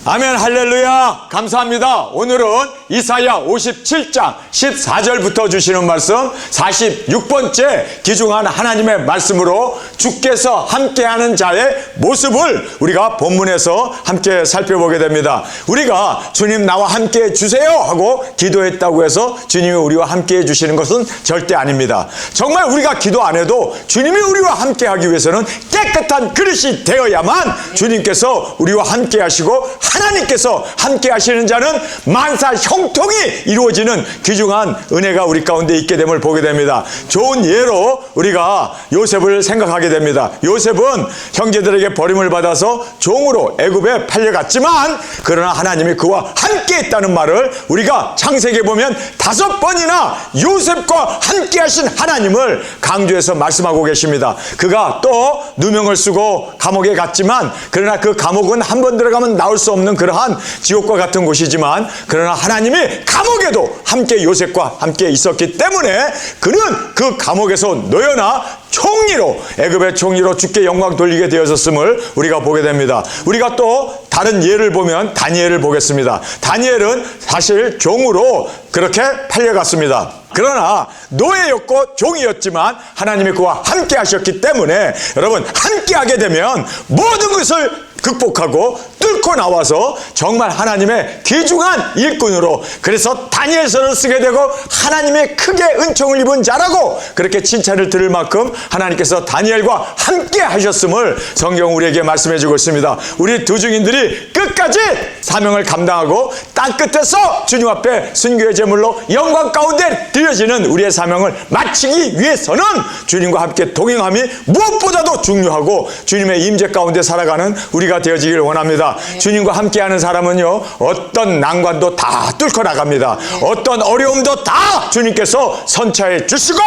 아멘. 할렐루야. 감사합니다. 오늘은 이사야 57장 14절부터 주시는 말씀 46번째 귀중한 하나님의 말씀으로 주께서 함께하는 자의 모습을 우리가 본문에서 함께 살펴보게 됩니다. 우리가 주님 나와 함께해 주세요 하고 기도했다고 해서 주님이 우리와 함께해 주시는 것은 절대 아닙니다. 정말 우리가 기도 안 해도 주님이 우리와 함께하기 위해서는 깨끗한 그릇이 되어야만 주님께서 우리와 함께 하시고 하나님께서 함께 하시는 자는 만사 형통이 이루어지는 귀중한 은혜가 우리 가운데 있게 됨을 보게 됩니다. 좋은 예로 우리가 요셉을 생각하게 됩니다. 요셉은 형제들에게 버림을 받아서 종으로 애굽에 팔려갔지만 그러나 하나님이 그와 함께 했다는 말을 우리가 창세기에 보면 5번이나 요셉과 함께 하신 하나님을 강조해서 말씀하고 계십니다. 그가 또 누명을 쓰고 감옥에 갔지만 그러나 그 감옥은 한 번 들어가면 나올 수 없는 그러한 지옥과 같은 곳이지만 그러나 하나님이 감옥에도 함께 요셉과 함께 있었기 때문에 그는 그 감옥에서 놓여나 총리로 애굽의 총리로 주께 영광 돌리게 되었음을 우리가 보게 됩니다. 우리가 또 다른 예를 보면 다니엘을 보겠습니다. 다니엘은 사실 종으로 그렇게 팔려갔습니다. 그러나 노예였고 종이었지만 하나님이 그와 함께 하셨기 때문에 여러분 함께 하게 되면 모든 것을 극복하고 뚫고 나와서 정말 하나님의 귀중한 일꾼으로 그래서 다니엘서를 쓰게 되고 하나님의 크게 은총을 입은 자라고 그렇게 칭찬을 들을 만큼 하나님께서 다니엘과 함께 하셨음을 성경 우리에게 말씀해 주고 있습니다. 우리 두 증인들이 끝까지 사명을 감당하고 땅 끝에서 주님 앞에 순교의 제물로 영광 가운데 드려지는 우리의 사명을 마치기 위해서는 주님과 함께 동행함이 무엇보다도 중요하고 주님의 임재 가운데 살아가는 우리가 되어지길 원합니다. 주님과 함께하는 사람은요 어떤 난관도 다 뚫고 나갑니다. 어떤 어려움도 다 주님께서 선차해 주시고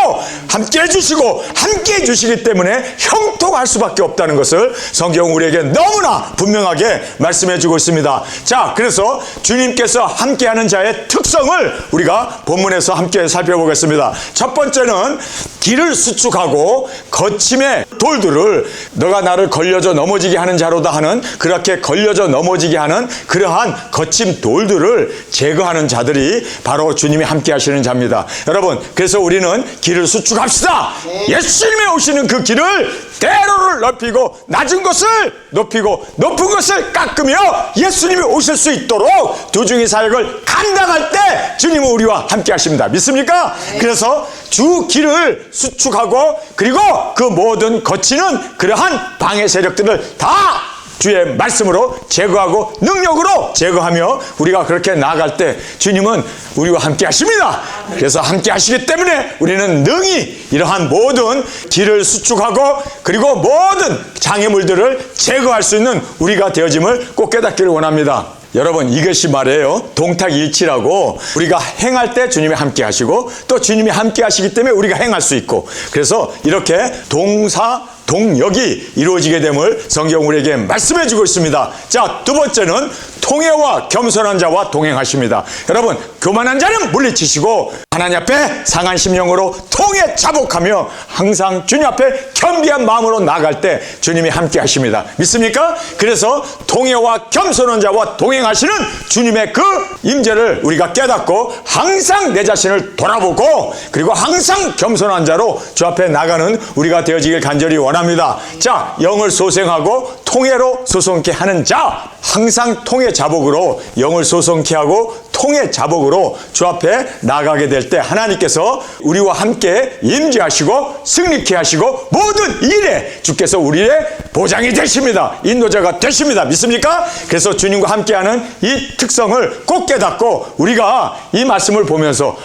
함께해 주시고 함께해 주시기 때문에 형통할 수밖에 없다는 것을 성경 우리에게 너무나 분명하게 말씀해 주고 있습니다. 자, 그래서 주님께서 함께하는 자의 특성을 우리가 본문에서 함께 살펴보겠습니다. 첫 번째는 길을 수축하고 거침의 돌들을 너가 나를 걸려져 넘어지게 하는 자로다 하는 그렇게 걸려져 넘어지게 하는 그러한 거침 돌들을 제거하는 자들이 바로 주님이 함께 하시는 자입니다. 여러분, 그래서 우리는 길을 수축합시다. 예수님이 오시는 그 길을 대로를 넓히고 낮은 것을 높이고 높은 것을 깎으며 예수님이 오실 수 있도록 두 중의 사역을 감당할 때 주님은 우리와 함께 하십니다. 믿습니까? 그래서 주 길을 수축하고 그리고 그 모든 거치는 그러한 방해 세력들을 다 주의 말씀으로 제거하고 능력으로 제거하며 우리가 그렇게 나아갈 때 주님은 우리와 함께 하십니다. 그래서 함께 하시기 때문에 우리는 능히 이러한 모든 길을 수축하고 그리고 모든 장애물들을 제거할 수 있는 우리가 되어짐을 꼭 깨닫기를 원합니다. 여러분, 이것이 말이에요 동탁일치라고 우리가 행할 때 주님이 함께 하시고 또 주님이 함께 하시기 때문에 우리가 행할 수 있고 그래서 이렇게 동사 동역이 이루어지게 됨을 성경 우리에게 말씀해 주고 있습니다. 자, 두 번째는 통회와 겸손한 자와 동행하십니다. 여러분, 교만한 자는 물리치시고 하나님 앞에 상한 심령으로 통회 자복하며 항상 주님 앞에 겸비한 마음으로 나아갈 때 주님이 함께 하십니다. 믿습니까? 그래서 통회와 겸손한 자와 동행하시는 주님의 그 임재를 우리가 깨닫고 항상 내 자신을 돌아보고 그리고 항상 겸손한 자로 주 앞에 나가는 우리가 되어지길 간절히 원합니다. 자, 영을 소생하고 통회로 소송케 하는 자, 항상 통회 자복으로 영을 소송케 하고 통회 자복으로 주 앞에 나가게 될 때 하나님께서 우리와 함께 임재하시고 승리케 하시고 모든 일에 주께서 우리의 보장이 되십니다. 인도자가 되십니다. 믿습니까? 그래서 주님과 함께하는 이 특성을 꼭 깨닫고 우리가 이 말씀을 보면서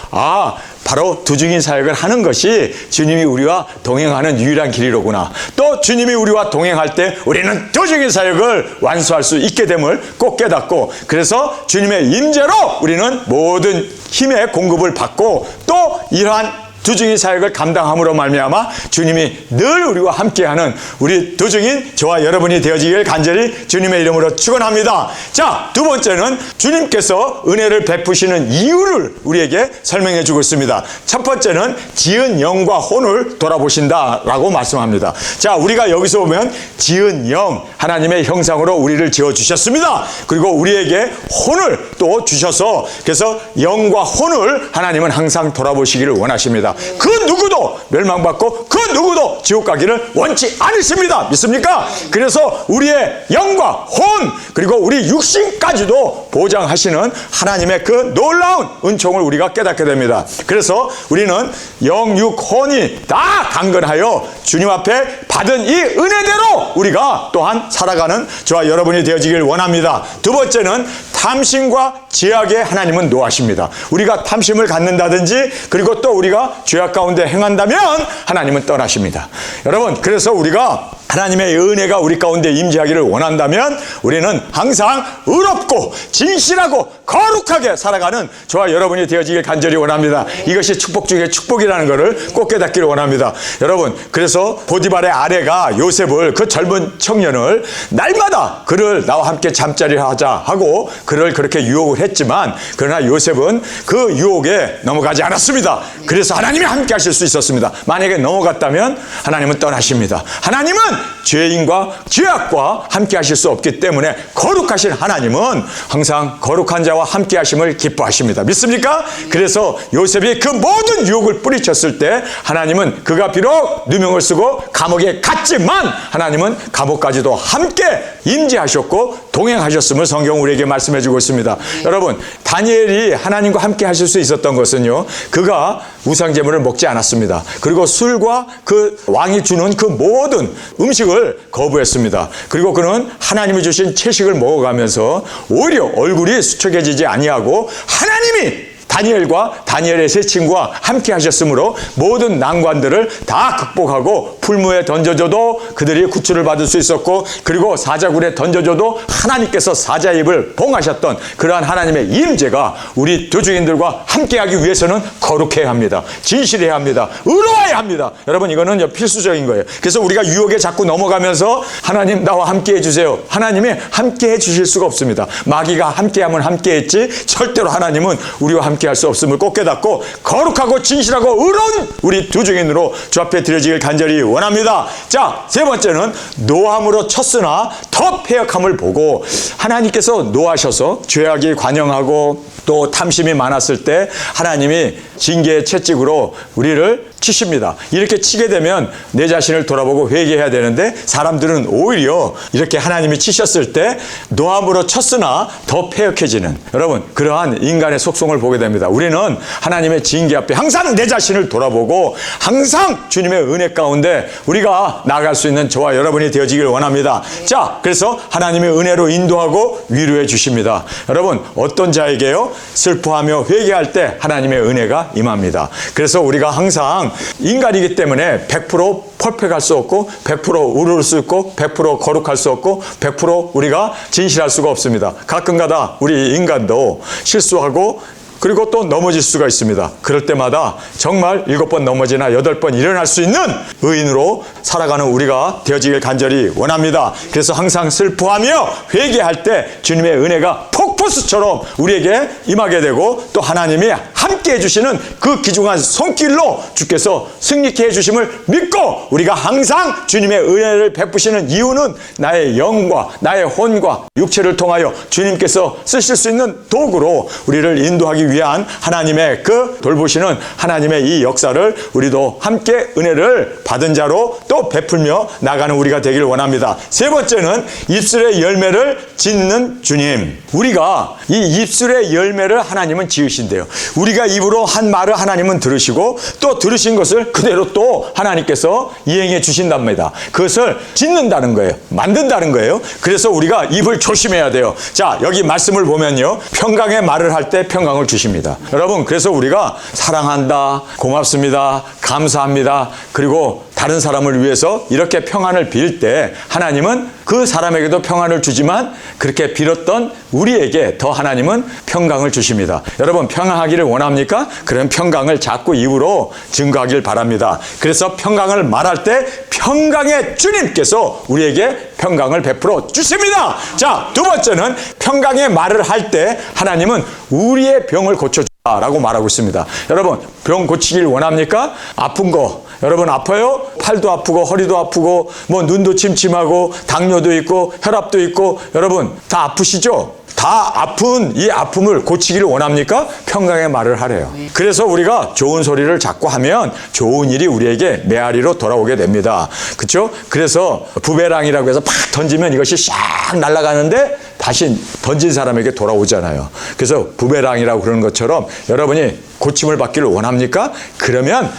바로 두중인 사역을 하는 것이 주님이 우리와 동행하는 유일한 길이로구나. 또 주님이 우리와 동행할 때 우리는 두중인 사역을 완수할 수 있게 됨을 꼭 깨닫고 그래서 주님의 임재로 우리는 모든 힘의 공급을 받고 또 이러한 두 증인 사역을 감당함으로 말미암아 주님이 늘 우리와 함께하는 우리 두 증인 저와 여러분이 되어지길 간절히 주님의 이름으로 축원합니다. 자, 두 번째는 주님께서 은혜를 베푸시는 이유를 우리에게 설명해 주고 있습니다. 첫 번째는 지은 영과 혼을 돌아보신다라고 말씀합니다. 자, 우리가 여기서 보면 지은 영, 하나님의 형상으로 우리를 지어 주셨습니다. 그리고 우리에게 혼을 또 주셔서 그래서 영과 혼을 하나님은 항상 돌아보시기를 원하십니다. 그 누구도 멸망받고 그 누구도 지옥 가기를 원치 않으십니다. 믿습니까? 그래서 우리의 영과 혼 그리고 우리 육신까지도 보장하시는 하나님의 그 놀라운 은총을 우리가 깨닫게 됩니다. 그래서 우리는 영, 육, 혼이 다 강건하여 주님 앞에 받은 이 은혜대로 우리가 또한 살아가는 저와 여러분이 되어지길 원합니다. 두 번째는 탐심과 죄악에 하나님은 노하십니다. 우리가 탐심을 갖는다든지 그리고 또 우리가 죄악 가운데 행한다면 하나님은 떠나십니다. 여러분, 그래서 우리가 하나님의 은혜가 우리 가운데 임재하기를 원한다면 우리는 항상 의롭고 진실하고 거룩하게 살아가는 저와 여러분이 되어지길 간절히 원합니다. 이것이 축복 중에 축복이라는 것을 꼭 깨닫기를 원합니다. 여러분, 그래서 보디발의 아내가 요셉을 그 젊은 청년을 날마다 그를 나와 함께 잠자리를 하자 하고 그를 그렇게 유혹을 했지만 그러나 요셉은 그 유혹에 넘어가지 않았습니다. 그래서 하나님이 함께 하실 수 있었습니다. 만약에 넘어갔다면 하나님은 떠나십니다. 하나님은 죄인과 죄악과 함께 하실 수 없기 때문에 거룩하신 하나님은 항상 거룩한 자와 함께 하심을 기뻐하십니다. 믿습니까? 그래서 요셉이 그 모든 유혹을 뿌리쳤을 때 하나님은 그가 비록 누명을 쓰고 감옥에 갔지만 하나님은 감옥까지도 함께 임재하셨고 동행하셨음을 성경 우리에게 말씀해 주고 있습니다. 여러분, 다니엘이 하나님과 함께 하실 수 있었던 것은요, 그가 우상제물을 먹지 않았습니다. 그리고 술과 그 왕이 주는 그 모든 음식을 거부했습니다. 그리고 그는 하나님이 주신 채식을 먹어가면서 오히려 얼굴이 수척해지지 아니하고 하나님이 다니엘과 다니엘의 세 친구와 함께 하셨으므로 모든 난관들을 다 극복하고 풀무에 던져줘도 그들이 구출을 받을 수 있었고 그리고 사자굴에 던져줘도 하나님께서 사자의 입을 봉하셨던 그러한 하나님의 임재가 우리 두 증인들과 함께하기 위해서는 거룩해야 합니다. 진실해야 합니다. 의로워야 합니다. 여러분, 이거는 필수적인 거예요. 그래서 우리가 유혹에 자꾸 넘어가면서 하나님 나와 함께 해주세요. 하나님이 함께 해주실 수가 없습니다. 마귀가 함께하면 함께했지 절대로 하나님은 우리와 함께 할 수 없음을 꼭 깨닫고 거룩하고 진실하고 의로운 우리 두 증인으로 주 앞에 드려지길 간절히 원합니다. 자, 세 번째는 노함으로 쳤으나 더 패역함을 보고 하나님께서 노하셔서 죄악이 관영하고 또 탐심이 많았을 때 하나님이 징계의 채찍으로 우리를 치십니다. 이렇게 치게 되면 내 자신을 돌아보고 회개해야 되는데 사람들은 오히려 이렇게 하나님이 치셨을 때 노함으로 쳤으나 더 패역해지는 여러분 그러한 인간의 속성을 보게 됩니다. 우리는 하나님의 징계 앞에 항상 내 자신을 돌아보고 항상 주님의 은혜 가운데 우리가 나아갈 수 있는 저와 여러분이 되어지길 원합니다. 자, 그래서 하나님의 은혜로 인도하고 위로해 주십니다. 여러분, 어떤 자에게요? 슬퍼하며 회개할 때 하나님의 은혜가 임합니다. 그래서 우리가 항상 인간이기 때문에 100% 퍼펙트할 수 없고 100% 우러울 수 있고 100% 거룩할 수 없고 100% 우리가 진실할 수가 없습니다. 가끔가다 우리 인간도 실수하고 그리고 또 넘어질 수가 있습니다. 그럴 때마다 정말 7번 넘어지나 8번 일어날 수 있는 의인으로 살아가는 우리가 되어지길 간절히 원합니다. 그래서 항상 슬퍼하며 회개할 때 주님의 은혜가 폭포수처럼 우리에게 임하게 되고 또 하나님이 함께 해주시는 그 귀중한 손길로 주께서 승리케 해주심을 믿고 우리가 항상 주님의 은혜를 베푸시는 이유는 나의 영과 나의 혼과 육체를 통하여 주님께서 쓰실 수 있는 도구로 우리를 인도하기 위한 하나님의 그 돌보시는 하나님의 이 역사를 우리도 함께 은혜를 받은 자로 또 베풀며 나가는 우리가 되길 원합니다. 세 번째는 입술의 열매를 짓는 주님. 우리가 이 입술의 열매를 하나님은 지으신대요. 우리가 입으로 한 말을 하나님은 들으시고 또 들으신 것을 그대로 또 하나님께서 이행해 주신답니다. 그것을 짓는다는 거예요. 만든다는 거예요. 그래서 우리가 입을 조심해야 돼요. 자, 여기 말씀을 보면요, 평강의 말을 할 때 평강을 주십니다. 여러분, 그래서 우리가 사랑한다, 고맙습니다, 감사합니다, 그리고 다른 사람을 위해서 이렇게 평안을 빌 때 하나님은 그 사람에게도 평안을 주지만 그렇게 빌었던 우리에게 더 하나님은 평강을 주십니다. 여러분 평안하기를 원합니까? 그런 평강을 자꾸 입으로 증거하길 바랍니다. 그래서 평강을 말할 때 평강의 주님께서 우리에게 평강을 베풀어 주십니다. 자, 두 번째는 평강의 말을 할 때 하나님은 우리의 병을 고쳐주라고 말하고 있습니다. 여러분 병 고치길 원합니까? 아픈 거 여러분 아파요? 팔도 아프고 허리도 아프고 뭐 눈도 침침하고 당뇨도 있고 혈압도 있고 여러분 다 아프시죠? 다 아픈 이 아픔을 고치기를 원합니까? 평강의 말을 하래요. 그래서 우리가 좋은 소리를 자꾸 하면 좋은 일이 우리에게 메아리로 돌아오게 됩니다. 그렇죠? 그래서 부메랑이라고 해서 팍 던지면 이것이 샥 날아가는데 다시 던진 사람에게 돌아오잖아요. 그래서 부메랑이라고 그러는 것처럼 여러분이 고침을 받기를 원합니까? 그러면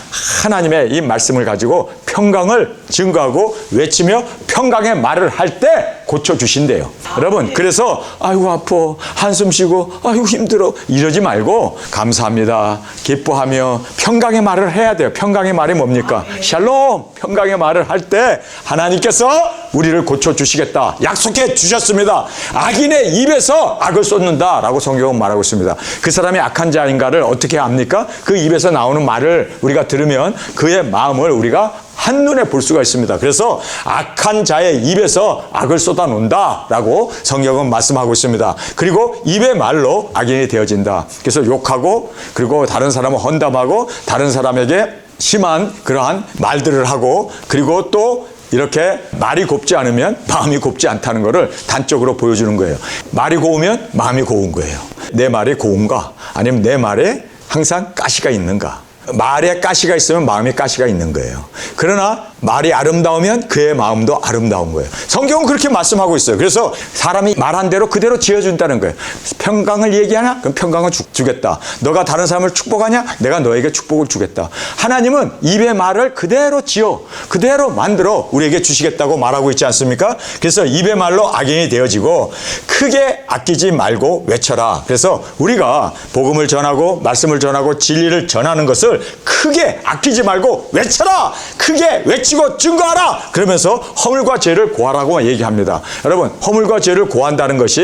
하나님의 이 말씀을 가지고 평강을 증거하고 외치며 평강의 말을 할 때 고쳐주신대요. 여러분 그래서 아이고 아파 한숨 쉬고 아이고 힘들어 이러지 말고 감사합니다 기뻐하며 평강의 말을 해야 돼요. 평강의 말이 뭡니까? 샬롬 평강의 말을 할 때 하나님께서 우리를 고쳐주시겠다 약속해 주셨습니다. 악인의 입에서 악을 쏟는다 라고 성경은 말하고 있습니다. 그 사람이 악한 자인가를 어떻게 압니까? 그 입에서 나오는 말을 우리가 들으면 그의 마음을 우리가 한눈에 볼 수가 있습니다. 그래서 악한 자의 입에서 악을 쏟아놓는다 라고 성경은 말씀하고 있습니다. 그리고 입의 말로 악인이 되어진다. 그래서 욕하고 그리고 다른 사람을 헌담하고 다른 사람에게 심한 그러한 말들을 하고 그리고 또 이렇게 말이 곱지 않으면 마음이 곱지 않다는 것을 단적으로 보여주는 거예요. 말이 고우면 마음이 고운 거예요. 내 말이 고운가? 아니면 내 말에 항상 가시가 있는가? 말에 가시가 있으면 마음에 가시가 있는 거예요. 그러나 말이 아름다우면 그의 마음도 아름다운 거예요. 성경은 그렇게 말씀하고 있어요. 그래서 사람이 말한 대로 그대로 지어준다는 거예요. 평강을 얘기하냐? 그럼 평강을 주겠다. 너가 다른 사람을 축복하냐? 내가 너에게 축복을 주겠다. 하나님은 입의 말을 그대로 지어 그대로 만들어 우리에게 주시겠다고 말하고 있지 않습니까? 그래서 입의 말로 악인이 되어지고 크게 아끼지 말고 외쳐라. 그래서 우리가 복음을 전하고 말씀을 전하고 진리를 전하는 것을 크게 아끼지 말고 외쳐라. 크게 외치고 증거하라. 그러면서 허물과 죄를 고하라고 얘기합니다. 여러분 허물과 죄를 고한다는 것이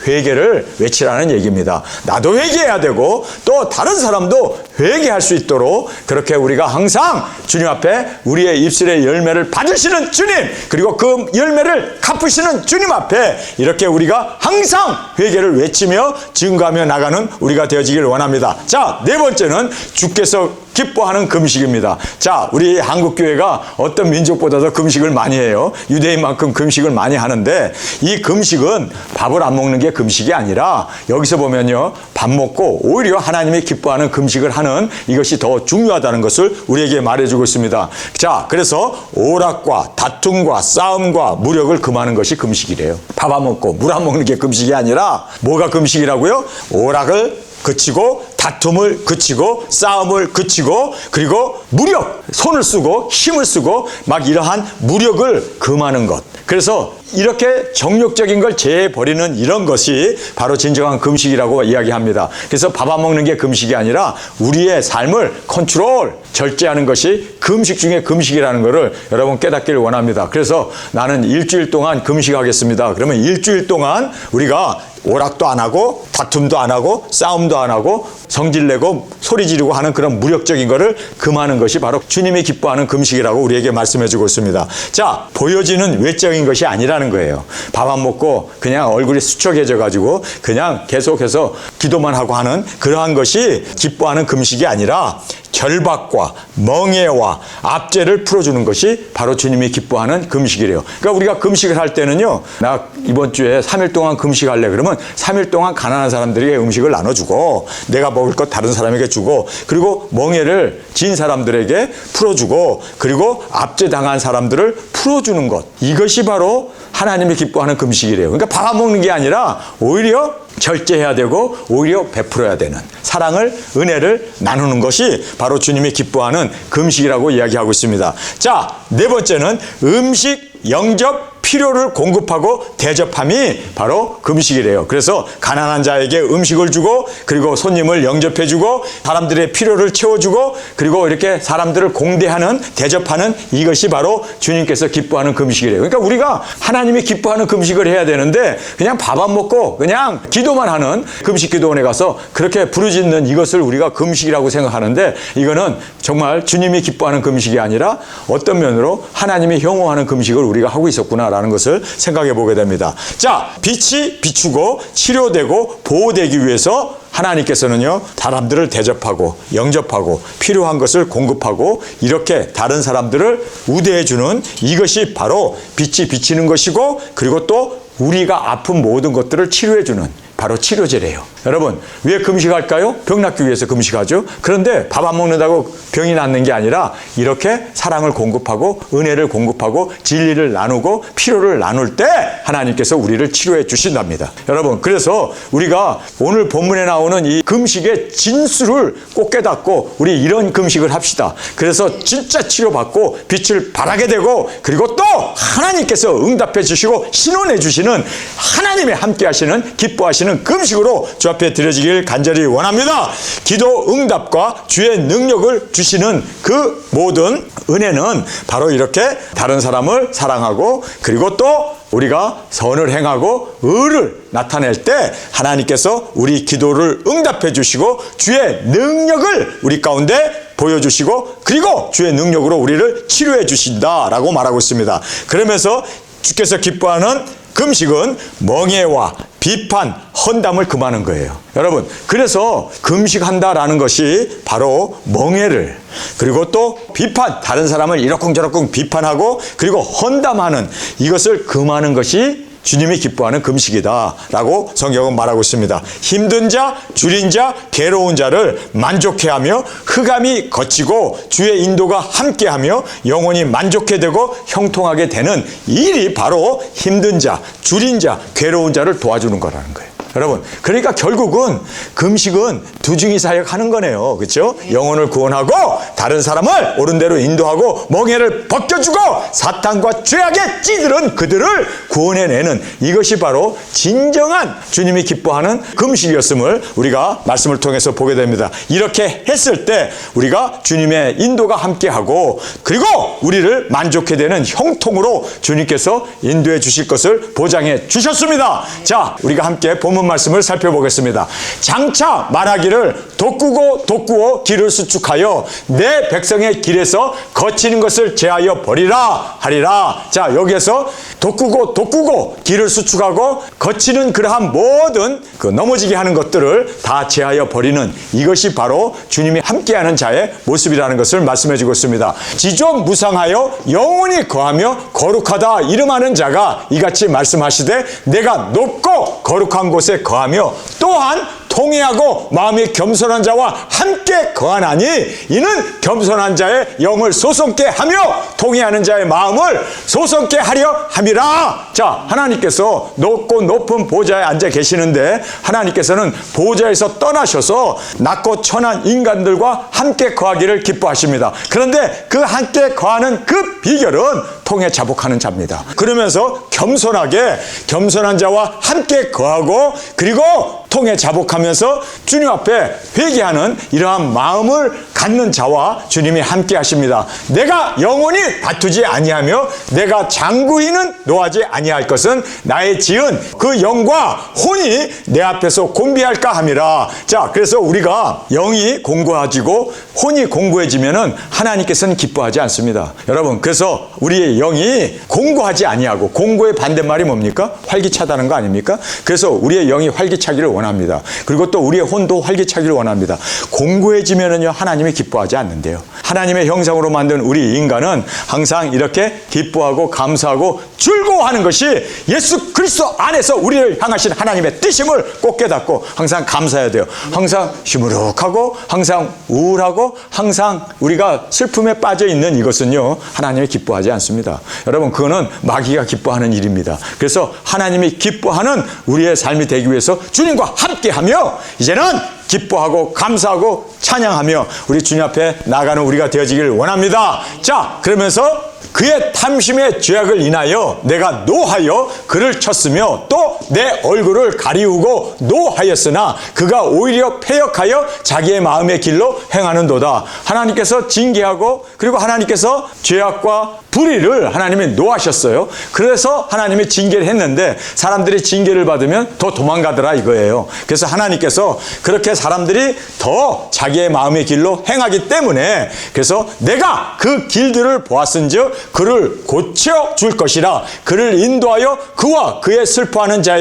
회개를 외치라는 얘기입니다. 나도 회개해야 되고 또 다른 사람도 회개할 수 있도록 그렇게 우리가 항상 주님 앞에 우리의 입술의 열매를 받으시는 주님 그리고 그 열매를 갚으시는 주님 앞에 이렇게 우리가 항상 회개를 외치며 증거하며 나가는 우리가 되어지길 원합니다. 자, 네 번째는 주께서 기뻐하는 금식입니다. 자, 우리 한국교회가 어떤 민족보다도 금식을 많이 해요. 유대인만큼 금식을 많이 하는데 이 금식은 밥을 안 먹는 게 금식이 아니라 여기서 보면요. 밥 먹고 오히려 하나님이 기뻐하는 금식을 하는 이것이 더 중요하다는 것을 우리에게 말해주고 있습니다. 자, 그래서 오락과 다툼과 싸움과 무력을 금하는 것이 금식이래요. 밥 안 먹고 물 안 먹는 게 금식이 아니라 뭐가 금식이라고요? 오락을 그치고 다툼을 그치고 싸움을 그치고 그리고 무력 손을 쓰고 힘을 쓰고 막 이러한 무력을 금하는 것. 그래서 이렇게 정욕적인 걸 제해버리는 이런 것이 바로 진정한 금식이라고 이야기합니다. 그래서 밥 안 먹는 게 금식이 아니라 우리의 삶을 컨트롤 절제하는 것이 금식 중에 금식이라는 것을 여러분 깨닫기를 원합니다. 그래서 나는 일주일 동안 금식하겠습니다. 그러면 일주일 동안 우리가 오락도 안 하고 다툼도 안 하고 싸움도 안 하고 성질내고 소리 지르고 하는 그런 무력적인 거를 금하는 것이 바로 주님이 기뻐하는 금식이라고 우리에게 말씀해주고 있습니다. 자, 보여지는 외적인 것이 아니라는 거예요. 밥 안 먹고 그냥 얼굴이 수척해져 가지고 그냥 계속해서 기도만 하고 하는 그러한 것이 기뻐하는 금식이 아니라 결박과 멍해와 압제를 풀어주는 것이 바로 주님이 기뻐하는 금식이래요. 그러니까 우리가 금식을 할 때는요. 나 이번 주에 3일 동안 금식할래 그러면 3일 동안 가난한 사람들에게 음식을 나눠주고 내가 먹을 것 다른 사람에게 주고 그리고 멍해를 진 사람들에게 풀어주고 그리고 압제당한 사람들을 풀어주는 것. 이것이 바로 하나님이 기뻐하는 금식이래요. 그러니까 밥 안 먹는 게 아니라 오히려 절제해야 되고 오히려 베풀어야 되는 사랑을 은혜를 나누는 것이 바로 주님이 기뻐하는 금식이라고 이야기하고 있습니다. 자, 네 번째는 음식 영접 필요를 공급하고 대접함이 바로 금식이래요. 그래서 가난한 자에게 음식을 주고 그리고 손님을 영접해주고 사람들의 필요를 채워주고 그리고 이렇게 사람들을 공대하는 대접하는 이것이 바로 주님께서 기뻐하는 금식이래요. 그러니까 우리가 하나님이 기뻐하는 금식을 해야 되는데 그냥 밥 안 먹고 그냥 기도만 하는 금식 기도원에 가서 그렇게 부르짖는 이것을 우리가 금식이라고 생각하는데 이거는 정말 주님이 기뻐하는 금식이 아니라 어떤 면으로 하나님이 혐오하는 금식을 우리가 하고 있었구나라는 것을 생각해 보게 됩니다. 자, 빛이 비추고 치료되고 보호되기 위해서 하나님께서는요, 사람들을 대접하고 영접하고 필요한 것을 공급하고 이렇게 다른 사람들을 우대해 주는 이것이 바로 빛이 비치는 것이고 그리고 또 우리가 아픈 모든 것들을 치료해 주는 바로 치료제래요. 여러분, 왜 금식할까요? 병 낫기 위해서 금식하죠. 그런데 밥 안 먹는다고 병이 낫는 게 아니라 이렇게 사랑을 공급하고 은혜를 공급하고 진리를 나누고 필요를 나눌 때 하나님께서 우리를 치료해 주신답니다. 여러분, 그래서 우리가 오늘 본문에 나오는 이 금식의 진수를 꼭 깨닫고 우리 이런 금식을 합시다. 그래서 진짜 치료받고 빛을 발하게 되고 그리고 또 하나님께서 응답해 주시고 신원해 주시는 하나님의 함께 하시는 기뻐하시는 금식으로 주 앞에 드려지길 간절히 원합니다. 기도 응답과 주의 능력을 주시는 그 모든 은혜는 바로 이렇게 다른 사람을 사랑하고 그리고 또 우리가 선을 행하고 의를 나타낼 때 하나님께서 우리 기도를 응답해 주시고 주의 능력을 우리 가운데 보여주시고 그리고 주의 능력으로 우리를 치료해 주신다라고 말하고 있습니다. 그러면서 주께서 기뻐하는 금식은 멍해와 비판, 헌담을 금하는 거예요. 여러분, 그래서 금식한다라는 것이 바로 멍해를 그리고 또 비판, 다른 사람을 이러쿵저러쿵 비판하고 그리고 헌담하는 이것을 금하는 것이 주님이 기뻐하는 금식이다라고 성경은 말하고 있습니다. 힘든 자, 줄인 자, 괴로운 자를 만족해하며 흑암이 거치고 주의 인도가 함께하며 영혼이 만족해 되고 형통하게 되는 일이 바로 힘든 자, 줄인 자, 괴로운 자를 도와주는 거라는 거예요. 여러분, 그러니까 결국은 금식은 두중이 사역하는 거네요. 그렇죠? 영혼을 구원하고 다른 사람을 옳은 대로 인도하고 멍해를 벗겨주고 사탄과 죄악에 찌들은 그들을 구원해내는 이것이 바로 진정한 주님이 기뻐하는 금식이었음을 우리가 말씀을 통해서 보게 됩니다. 이렇게 했을 때 우리가 주님의 인도가 함께하고 그리고 우리를 만족해 되는 형통으로 주님께서 인도해 주실 것을 보장해 주셨습니다. 자, 우리가 함께 본문 말씀을 살펴보겠습니다. 장차 말하기를 돋구고 길을 수축하여 내 백성의 길에서 거치는 것을 제하여 버리라 하리라. 자, 여기에서 돋구고 길을 수축하고 거치는 그러한 모든 그 넘어지게 하는 것들을 다 제하여 버리는 이것이 바로 주님이 함께하는 자의 모습이라는 것을 말씀해 주고 있습니다. 지존 무상하여 영원히 거하며 거룩하다 이름하는 자가 이같이 말씀하시되 내가 높고 거룩한 곳에 거하며 또한 통회하고 마음이 겸손한 자와 함께 거하나니 이는 겸손한 자의 영을 소성케 하며 통회하는 자의 마음을 소성케 하려 함이라. 자, 하나님께서 높고 높은 보좌에 앉아 계시는데 하나님께서는 보좌에서 떠나셔서 낮고 천한 인간들과 함께 거하기를 기뻐하십니다. 그런데 그 함께 거하는 그 비결은 통해 자복하는 자입니다. 그러면서 겸손하게 겸손한 자와 함께 거하고 그리고 통해 자복하면서 주님 앞에 회개하는 이러한 마음을 갖는 자와 주님이 함께 하십니다. 내가 영원히 다투지 아니하며 내가 장구히는 노하지 아니할 것은 나의 지은 그 영과 혼이 내 앞에서 곤비할까 함이라. 자, 그래서 우리가 영이 공고해지고 혼이 공고해지면은 하나님께서는 기뻐하지 않습니다. 여러분, 그래서 우리의 영이 공고하지 아니하고 공고의 반대말이 뭡니까? 활기차다는 거 아닙니까? 그래서 우리의 영이 활기차기를 원합니다. 그리고 또 우리의 혼도 활기차기를 원합니다. 공고해지면은요 하나님이 기뻐하지 않는데요. 하나님의 형상으로 만든 우리 인간은 항상 이렇게 기뻐하고 감사하고 즐거워하는 것이 예수 그리스도 안에서 우리를 향하신 하나님의 뜻임을 꼭 깨닫고 항상 감사해야 돼요. 항상 시무룩하고 항상 우울하고 항상 우리가 슬픔에 빠져 있는 이것은요 하나님이 기뻐하지 않습니다. 여러분, 그거는 마귀가 기뻐하는 일입니다. 그래서 하나님이 기뻐하는 우리의 삶이 되기 위해서 주님과 함께하며 이제는 기뻐하고 감사하고 찬양하며 우리 주님 앞에 나가는 우리가 되어지길 원합니다. 자, 그러면서 그의 탐심의 죄악을 인하여 내가 노하여 그를 쳤으며 또 내 얼굴을 가리우고 노하였으나 그가 오히려 패역하여 자기의 마음의 길로 행하는도다. 하나님께서 징계하고 그리고 하나님께서 죄악과 불의를 하나님이 노하셨어요. 그래서 하나님이 징계를 했는데 사람들이 징계를 받으면 더 도망가더라 이거예요. 그래서 하나님께서 그렇게 사람들이 더 자기의 마음의 길로 행하기 때문에 그래서 내가 그 길들을 보았은즉 그를 고쳐줄 것이라. 그를 인도하여 그와 그의 슬퍼하는 자에게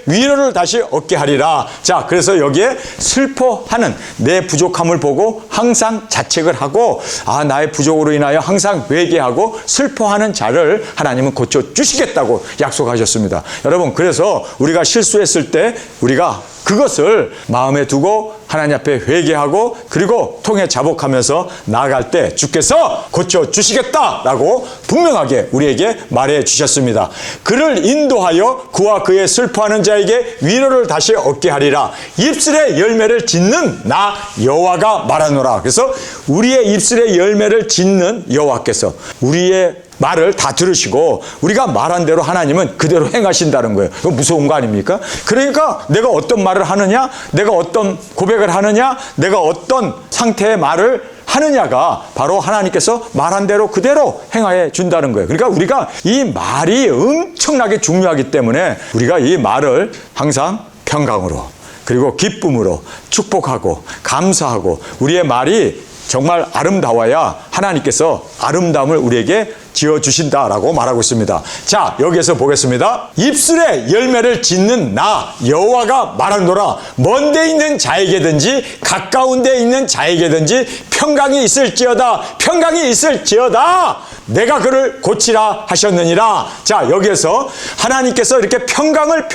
위로를 다시 얻게 하리라. 자, 그래서 여기에 슬퍼하는 내 부족함을 보고 항상 자책을 하고 나의 부족으로 인하여 항상 회개하고 슬퍼하는 자를 하나님은 고쳐주시겠다고 약속하셨습니다. 여러분, 그래서 우리가 실수했을 때 우리가 그것을 마음에 두고 하나님 앞에 회개하고 그리고 통해 자복하면서 나아갈 때 주께서 고쳐주시겠다라고 분명하게 우리에게 말해 주셨습니다. 그를 인도하여 그와 그의 슬퍼하는 자에게 위로를 다시 얻게 하리라. 입술의 열매를 짓는 나 여호와가 말하노라. 그래서 우리의 입술의 열매를 짓는 여호와께서 우리의 말을 다 들으시고 우리가 말한 대로 하나님은 그대로 행하신다는 거예요. 이거 무서운 거 아닙니까? 그러니까 내가 어떤 말을 하느냐, 내가 어떤 고백을 하느냐, 내가 어떤 상태의 말을 하느냐가 바로 하나님께서 말한 대로 그대로 행하여 준다는 거예요. 그러니까 우리가 이 말이 엄청나게 중요하기 때문에 우리가 이 말을 항상 평강으로 그리고 기쁨으로 축복하고 감사하고 우리의 말이 정말 아름다워야 하나님께서 아름다움을 우리에게 지어주신다라고 말하고 있습니다. 자, 여기에서 보겠습니다. 입술에 열매를 짓는 나 여호와가 말하노라. 먼 데 있는 자에게든지 가까운 데 있는 자에게든지 평강이 있을지어다. 평강이 있을지어다. 내가 그를 고치라 하셨느니라. 자, 여기에서 하나님께서 이렇게 평강을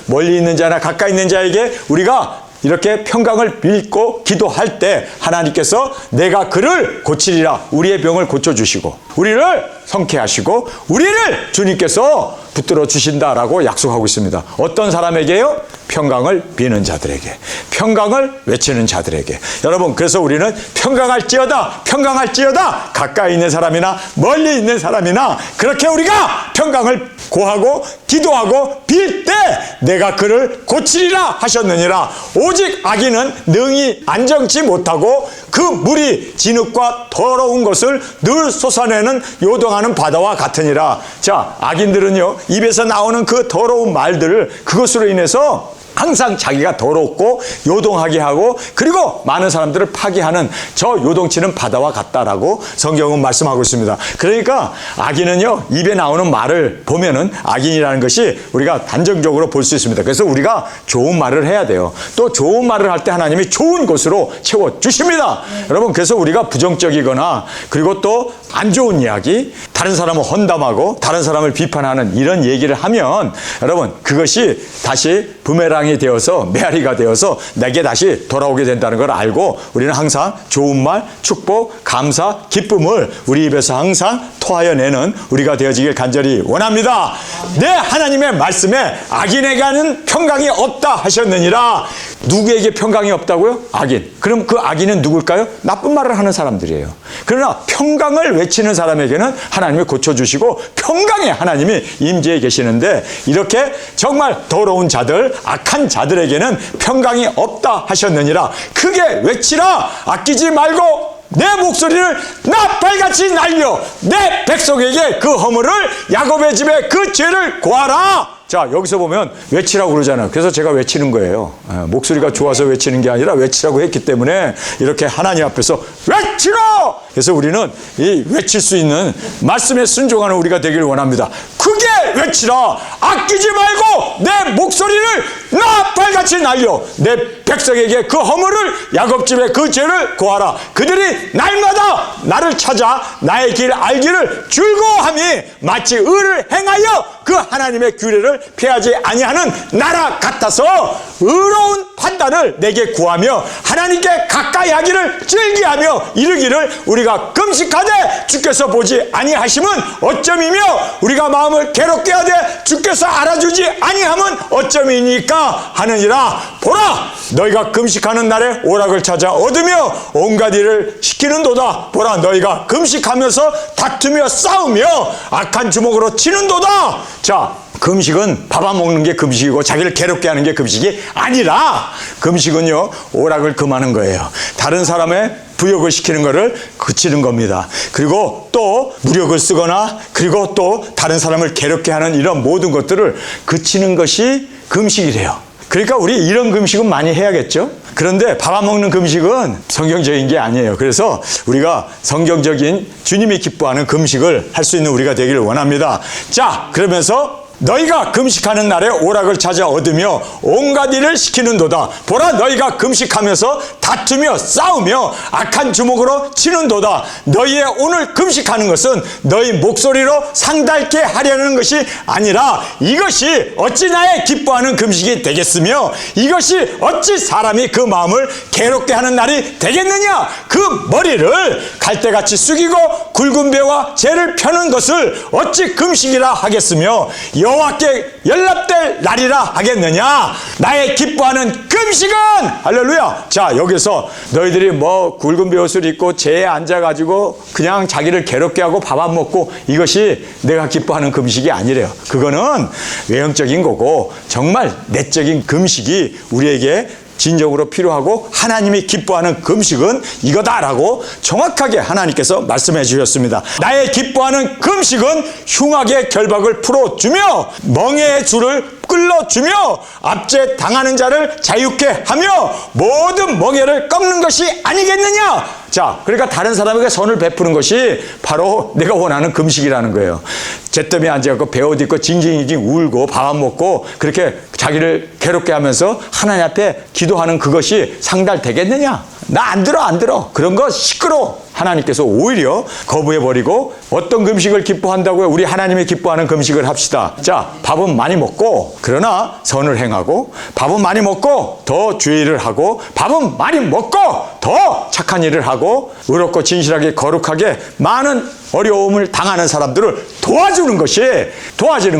멀리 있는 자나 가까이 있는 자에게 우리가 이렇게 평강을 빌고 기도할 때 하나님께서 내가 그를 고치리라. 우리의 병을 고쳐주시고 우리를 성쾌하시고 우리를 주님께서 붙들어 주신다라고 약속하고 있습니다. 어떤 사람에게요? 평강을 비는 자들에게, 평강을 외치는 자들에게. 여러분, 그래서 우리는 평강할지어다, 평강할지어다. 가까이 있는 사람이나 멀리 있는 사람이나 그렇게 우리가 평강을 고하고 기도하고 빌 때 내가 그를 고치리라 하셨느니라. 오직 악인은 능히 안정치 못하고 그 물이 진흙과 더러운 것을 늘 쏟아내는 요동하는 바다와 같으니라. 자, 악인들은요, 입에서 나오는 그 더러운 말들을 그것으로 인해서 항상 자기가 더럽고 요동하게 하고 그리고 많은 사람들을 파괴하는 저 요동치는 바다와 같다라고 성경은 말씀하고 있습니다. 그러니까 악인은요, 입에 나오는 말을 보면은 악인이라는 것이 우리가 단정적으로 볼 수 있습니다. 그래서 우리가 좋은 말을 해야 돼요. 또 좋은 말을 할 때 하나님이 좋은 것으로 채워주십니다. 여러분, 그래서 우리가 부정적이거나 그리고 또 안 좋은 이야기, 다른 사람을 헌담하고 다른 사람을 비판하는 이런 얘기를 하면 여러분, 그것이 다시 부메랑이 되어서 메아리가 되어서 내게 다시 돌아오게 된다는 걸 알고 우리는 항상 좋은 말, 축복, 감사, 기쁨을 우리 입에서 항상 토하여 내는 우리가 되어지길 간절히 원합니다. 내 하나님의 말씀에 악인에게는 평강이 없다 하셨느니라. 누구에게 평강이 없다고요? 악인. 그럼 그 악인은 누굴까요? 나쁜 말을 하는 사람들이에요. 그러나 평강을 외치는 사람에게는 하나님이 고쳐주시고 평강의 하나님이 임재해 계시는데 이렇게 정말 더러운 자들, 악한 자들에게는 평강이 없다 하셨느니라. 크게 외치라. 아끼지 말고 내 목소리를 나팔같이 날려 내 백성에게 그 허물을 야곱의 집에 그 죄를 고하라. 자, 여기서 보면 외치라고 그러잖아요. 그래서 제가 외치는 거예요. 목소리가 좋아서 외치는 게 아니라 외치라고 했기 때문에 이렇게 하나님 앞에서 외치라! 그래서 우리는 이 외칠 수 있는 말씀에 순종하는 우리가 되길 원합니다. 크게 외치라! 아끼지 말고 내 목소리를 나팔같이 날려 내 백성에게 그 허물을 야곱집에 그 죄를 고하라. 그들이 날마다 나를 찾아 나의 길 알기를 즐거워함이 마치 의를 행하여 그 하나님의 규례를 피하지 아니하는 나라 같아서 의로운 판단을 내게 구하며 하나님께 가까이 하기를 즐기하며 이르기를 우리가 금식하되 주께서 보지 아니하심은 어쩜이며 우리가 마음을 괴롭게 하되 주께서 알아주지 아니함은 어쩜이니까 하느니라. 보라 너희가 금식하는 날에 오락을 찾아 얻으며 온갖 일을 시키는도다. 보라 너희가 금식하면서 다투며 싸우며 악한 주먹으로 치는도다. 자, 금식은 밥 안 먹는 게 금식이고 자기를 괴롭게 하는 게 금식이 아니라, 금식은요 오락을 금하는 거예요. 다른 사람의 부욕을 시키는 것을 그치는 겁니다. 그리고 또 무력을 쓰거나 그리고 또 다른 사람을 괴롭게 하는 이런 모든 것들을 그치는 것이 금식이래요. 그러니까 우리 이런 금식은 많이 해야겠죠. 그런데 밥 안 먹는 금식은 성경적인 게 아니에요. 그래서 우리가 성경적인 주님이 기뻐하는 금식을 할 수 있는 우리가 되기를 원합니다. 자, 그러면서 너희가 금식하는 날에 오락을 찾아 얻으며 온갖 일을 시키는도다. 보라 너희가 금식하면서 다투며 싸우며 악한 주먹으로 치는도다. 너희의 오늘 금식하는 것은 너희 목소리로 상달게 하려는 것이 아니라 이것이 어찌 나의 기뻐하는 금식이 되겠으며 이것이 어찌 사람이 그 마음을 괴롭게 하는 날이 되겠느냐. 그 머리를 갈대같이 숙이고 굵은 배와 재를 펴는 것을 어찌 금식이라 하겠으며 여호와께 연락될 날이라 하겠느냐. 나의 기뻐하는 금식은, 할렐루야. 자, 여기서 너희들이 뭐 굵은 베옷을 입고 재에 앉아가지고 그냥 자기를 괴롭게 하고 밥 안 먹고 이것이 내가 기뻐하는 금식이 아니래요. 그거는 외형적인 거고 정말 내적인 금식이 우리에게 진정으로 필요하고 하나님이 기뻐하는 금식은 이거다라고 정확하게 하나님께서 말씀해 주셨습니다. 나의 기뻐하는 금식은 흉악의 결박을 풀어주며 멍에의 줄을 끌어주며 압제 당하는 자를 자유케 하며 모든 멍에를 꺾는 것이 아니겠느냐. 자, 그러니까 다른 사람에게 선을 베푸는 것이 바로 내가 원하는 금식이라는 거예요. 잿더미에 앉아갖고 배옷 입고 징징징 울고 밥 안 먹고 그렇게 자기를 괴롭게 하면서 하나님 앞에 기도하는 그것이 상달되겠느냐? 나 안 들어, 안 들어. 그런 거 시끄러워. 하나님께서 오히려 거부해버리고 어떤 금식을 기뻐한다고요? 우리 하나님이 기뻐하는 금식을 합시다. 자, 밥은 많이 먹고 그러나 선을 행하고, 밥은 많이 먹고 더 주의를 하고, 밥은 많이 먹고 더 착한 일을 하고, 의롭고 진실하게 거룩하게 많은 어려움을 당하는 사람들을 도와주는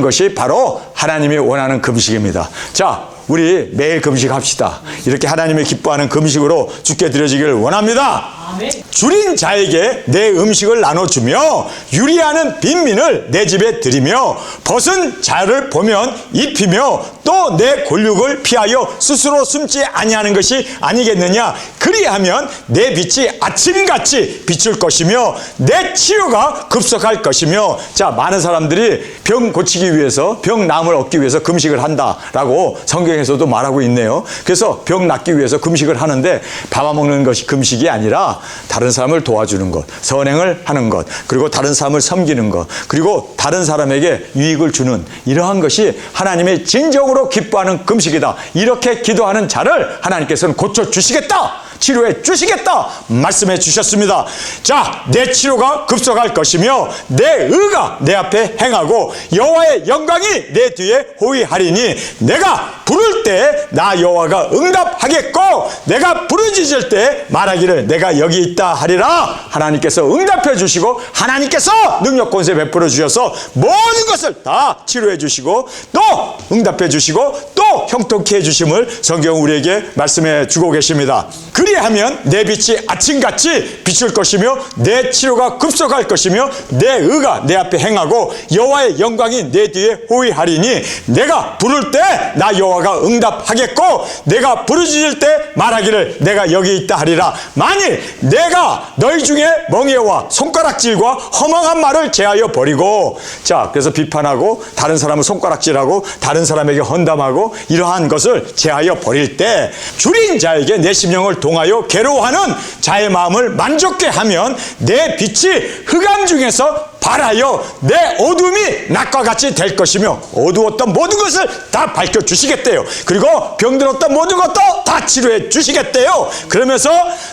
것이 바로 하나님이 원하는 금식입니다. 자, 우리 매일 금식합시다. 이렇게 하나님이 기뻐하는 금식으로 주께 드려지기를 원합니다. 줄인 자에게 내 음식을 나눠주며 유리하는 빈민을 내 집에 들이며 벗은 자를 보면 입히며 또 내 골육을 피하여 스스로 숨지 아니하는 것이 아니겠느냐. 그리하면 내 빛이 아침같이 비출 것이며 내 치유가 급속할 것이며. 자, 많은 사람들이 병 고치기 위해서, 병 나음을 얻기 위해서 금식을 한다라고 성경에서도 말하고 있네요. 그래서 병 낫기 위해서 금식을 하는데 밥 안 먹는 것이 금식이 아니라 다른 사람을 도와주는 것, 선행을 하는 것, 그리고 다른 사람을 섬기는 것, 그리고 다른 사람에게 유익을 주는 이러한 것이 하나님의 진정으로 기뻐하는 금식이다. 이렇게 기도하는 자를 하나님께서는 고쳐주시겠다, 치료해 주시겠다 말씀해 주셨습니다. 자, 내 치료가 급속할 것이며 내 의가 내 앞에 행하고 여호와의 영광이 내 뒤에 호위하리니 내가 부를 때 나 여호와가 응답하겠고 내가 부르짖을 때 말하기를 내가 여기 있다 하리라. 하나님께서 응답해 주시고 하나님께서 능력 권세 베풀어 주셔서 모든 것을 다 치료해 주시고 또 응답해 주시고 또 형통케 해 주심을 성경 우리에게 말씀해 주고 계십니다. 그리하면 내 빛이 아침같이 비출 것이며 내 치료가 급속할 것이며 내 의가 내 앞에 행하고 여호와의 영광이 내 뒤에 호위하리니 내가 부를 때 나 여호와가 응답하겠고 내가 부르짖을 때 말하기를 내가 여기 있다 하리라. 만일 내가 너희 중에 멍에와 손가락질과 허망한 말을 제하여 버리고, 자, 그래서 비판하고 다른 사람을 손가락질하고 다른 사람에게 헌담하고 이러한 것을 제하여 버릴 때 줄인 자에게 내 심령을 동하여 괴로워하는 자의 마음을 만족케 하면 내 빛이 흑암 중에서 발하여 내 어둠이 낮과 같이 될 것이며 어두웠던 모든 것을 다 밝혀주시겠대요. 그리고 병들었던 모든 것도 다 치료해 주시겠대요. 그러면서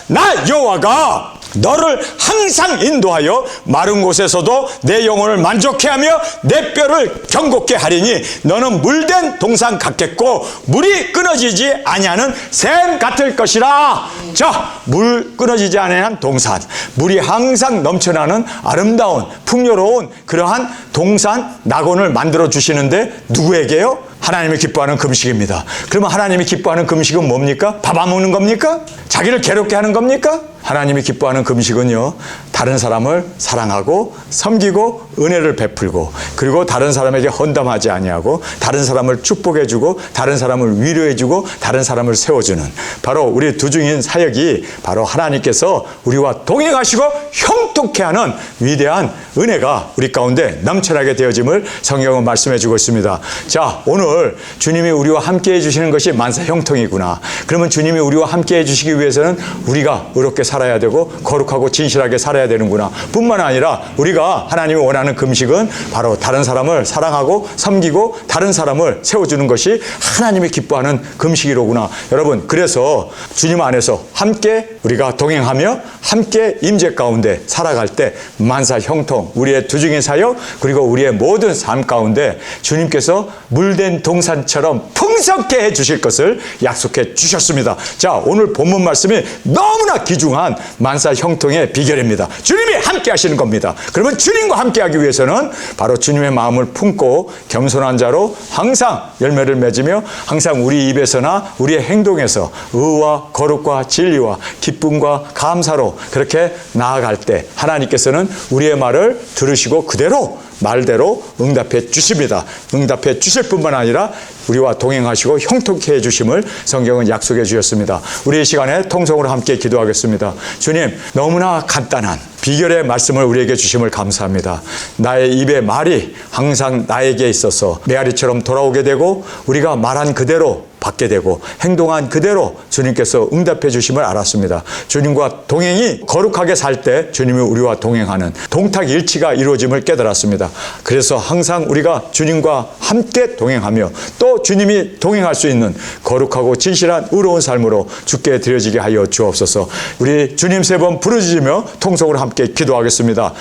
나 여호와가 너를 항상 인도하여 마른 곳에서도 내 영혼을 만족케 하며 내 뼈를 경고케 하리니 너는 물된 동산 같겠고 물이 끊어지지 아니하는 샘 같을 것이라. 자, 물 끊어지지 아니하는 동산, 물이 항상 넘쳐나는 아름다운 풍요로운 그러한 동산 낙원을 만들어 주시는데 누구에게요? 하나님이 기뻐하는 금식입니다. 그러면 하나님이 기뻐하는 금식은 뭡니까? 밥 안 먹는 겁니까? 자기를 괴롭게 하는 겁니까? 하나님이 기뻐하는 금식은요, 다른 사람을 사랑하고 섬기고 은혜를 베풀고, 그리고 다른 사람에게 헌담하지 아니하고 다른 사람을 축복해주고 다른 사람을 위로해주고 다른 사람을 세워주는, 바로 우리 두중인 사역이 바로 하나님께서 우리와 동행하시고 형통케 하는 위대한 은혜가 우리 가운데 넘쳐나게 되어짐을 성경은 말씀해 주고 있습니다. 자, 오늘 주님이 우리와 함께 해주시는 것이 만사 형통이구나. 그러면 주님이 우리와 함께 해주시기 위해서는 우리가 의롭게 살아야 되고 거룩하고 진실하게 살아야 되는구나. 뿐만 아니라 우리가 하나님이 원하는 금식은 바로 다른 사람을 사랑하고 섬기고 다른 사람을 세워주는 것이 하나님이 기뻐하는 금식이로구나. 여러분, 그래서 주님 안에서 함께 우리가 동행하며 함께 임재 가운데 살아갈 때 만사 형통, 우리의 두중인 사역, 그리고 우리의 모든 삶 가운데 주님께서 물된 동산처럼 풍성케 해주실 것을 약속해 주셨습니다. 자, 오늘 본문 말씀이 너무나 귀중한 만사 형통의 비결입니다. 주님이 함께 하시는 겁니다. 그러면 주님과 함께 하기 위해서는 바로 주님의 마음을 품고 겸손한 자로 항상 열매를 맺으며 항상 우리 입에서나 우리의 행동에서 의와 거룩과 진리와 기쁨과 감사로 그렇게 나아갈 때 하나님께서는 우리의 말을 들으시고 그대로 말대로 응답해 주십니다. 응답해 주실 뿐만 아니라 우리와 동행하시고 형통케 해주심을 성경은 약속해 주셨습니다. 우리 이 시간에 통성으로 함께 기도하겠습니다. 주님, 너무나 간단한 비결의 말씀을 우리에게 주심을 감사합니다. 나의 입의 말이 항상 나에게 있어서 메아리처럼 돌아오게 되고 우리가 말한 그대로 받게 되고 행동한 그대로 주님께서 응답해 주심을 알았습니다. 주님과 동행이 거룩하게 살 때 주님이 우리와 동행하는 동탁일치가 이루어짐을 깨달았습니다. 그래서 항상 우리가 주님과 함께 동행하며 또 주님이 동행할 수 있는 거룩하고 진실한 의로운 삶으로 주께 드려지게 하여 주옵소서. 우리 주님 세 번 부르짖으며 통성으로 함께 기도하겠습니다.